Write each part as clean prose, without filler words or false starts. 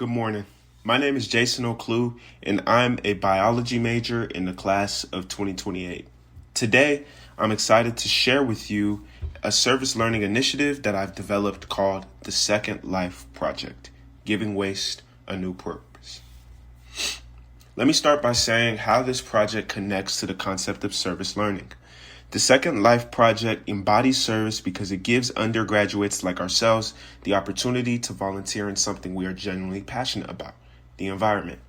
Good morning. My name is Jason Ocloo, and I'm a biology major in the class of 2028. Today, I'm excited to share with you a service learning initiative that I've developed called the Second Life Project, Giving Waste a New Purpose. Let me start by saying how this project connects to the concept of service learning. The Second Life Project embodies service because it gives undergraduates like ourselves the opportunity to volunteer in something we are genuinely passionate about, the environment.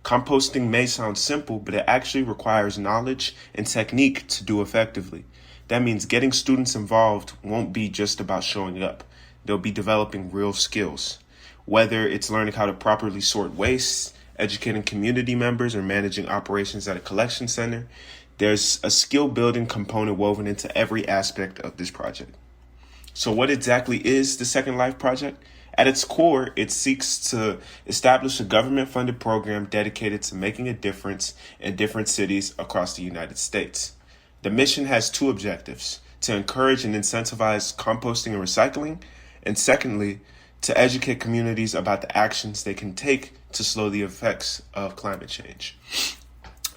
Composting may sound simple, but it actually requires knowledge and technique to do effectively. That means getting students involved won't be just about showing up. They'll be developing real skills, whether it's learning how to properly sort waste, educating community members, or managing operations at a collection center. There's a skill building component woven into every aspect of this project. So what exactly is the Second Life Project? At its core, it seeks to establish a government-funded program dedicated to making a difference in different cities across the United States. The mission has two objectives: to encourage and incentivize composting and recycling, and secondly, to educate communities about the actions they can take to slow the effects of climate change.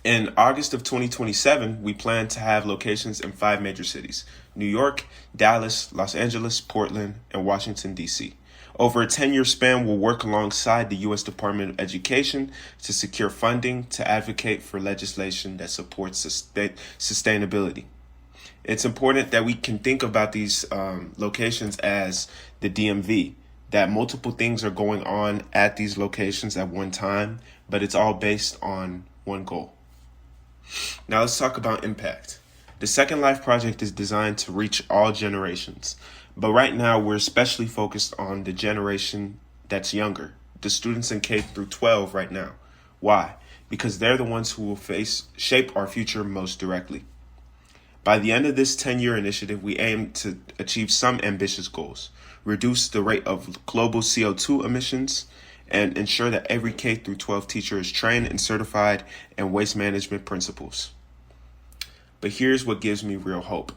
In August of 2027, we plan to have locations in 5 major cities: New York, Dallas, Los Angeles, Portland, and Washington, D.C. Over a 10-year span, we'll work alongside the U.S. Department of Education to secure funding to advocate for legislation that supports sustainability. It's important that we can think about these locations as the DMV, that multiple things are going on at these locations at one time, but it's all based on one goal. Now let's talk about impact. The Second Life Project is designed to reach all generations, but right now we're especially focused on the generation that's younger, the students in K through 12 right now. Why? Because they're the ones who will shape our future most directly. By the end of this 10-year initiative, we aim to achieve some ambitious goals: reduce the rate of global CO2 emissions, and ensure that every K through 12 teacher is trained and certified in waste management principles. But here's what gives me real hope.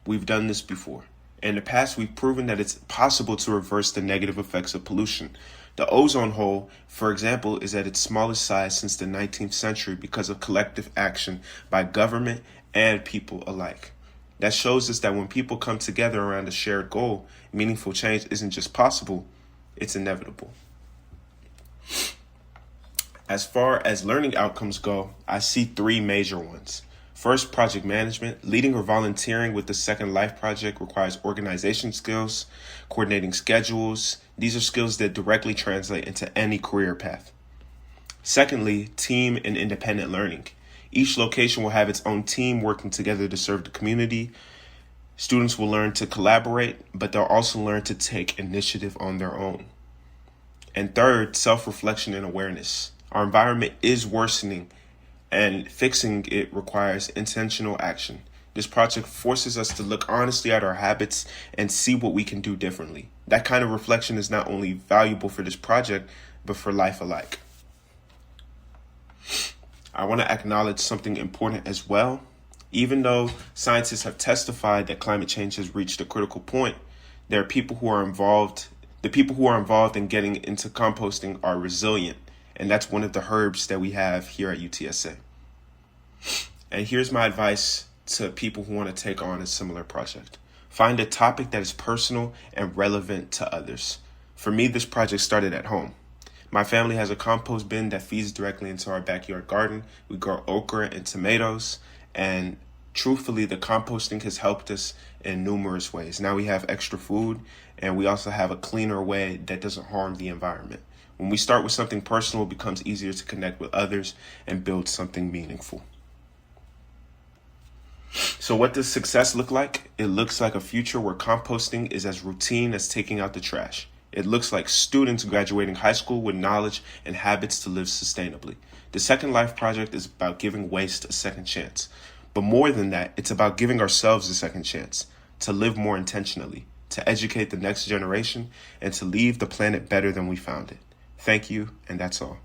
We've done this before. In the past, we've proven that it's possible to reverse the negative effects of pollution. The ozone hole, for example, is at its smallest size since the 19th century because of collective action by government and people alike. That shows us that when people come together around a shared goal, meaningful change isn't just possible, it's inevitable. As far as learning outcomes go, I see 3 major ones. First, project management. Leading or volunteering with the Second Life Project requires organization skills, coordinating schedules. These are skills that directly translate into any career path. Secondly, team and independent learning. Each location will have its own team working together to serve the community. Students will learn to collaborate, but they'll also learn to take initiative on their own. And third, self-reflection and awareness. Our environment is worsening, and fixing it requires intentional action. This project forces us to look honestly at our habits and see what we can do differently. That kind of reflection is not only valuable for this project, but for life alike. I want to acknowledge something important as well. Even though scientists have testified that climate change has reached a critical point, there are people who are involved. The people who are involved in getting into composting are resilient, and that's one of the herbs that we have here at UTSA. And here's my advice to people who want to take on a similar project. Find a topic that is personal and relevant to others. For me, this project started at home. My family has a compost bin that feeds directly into our backyard garden. We grow okra and tomatoes, and truthfully, the composting has helped us in numerous ways. Now we have extra food, and we also have a cleaner way that doesn't harm the environment. When we start with something personal, it becomes easier to connect with others and build something meaningful. So what does success look like? It looks like a future where composting is as routine as taking out the trash. It looks like students graduating high school with knowledge and habits to live sustainably. The Second Life Project is about giving waste a second chance. But more than that, it's about giving ourselves a second chance to live more intentionally, to educate the next generation, and to leave the planet better than we found it. Thank you, and that's all.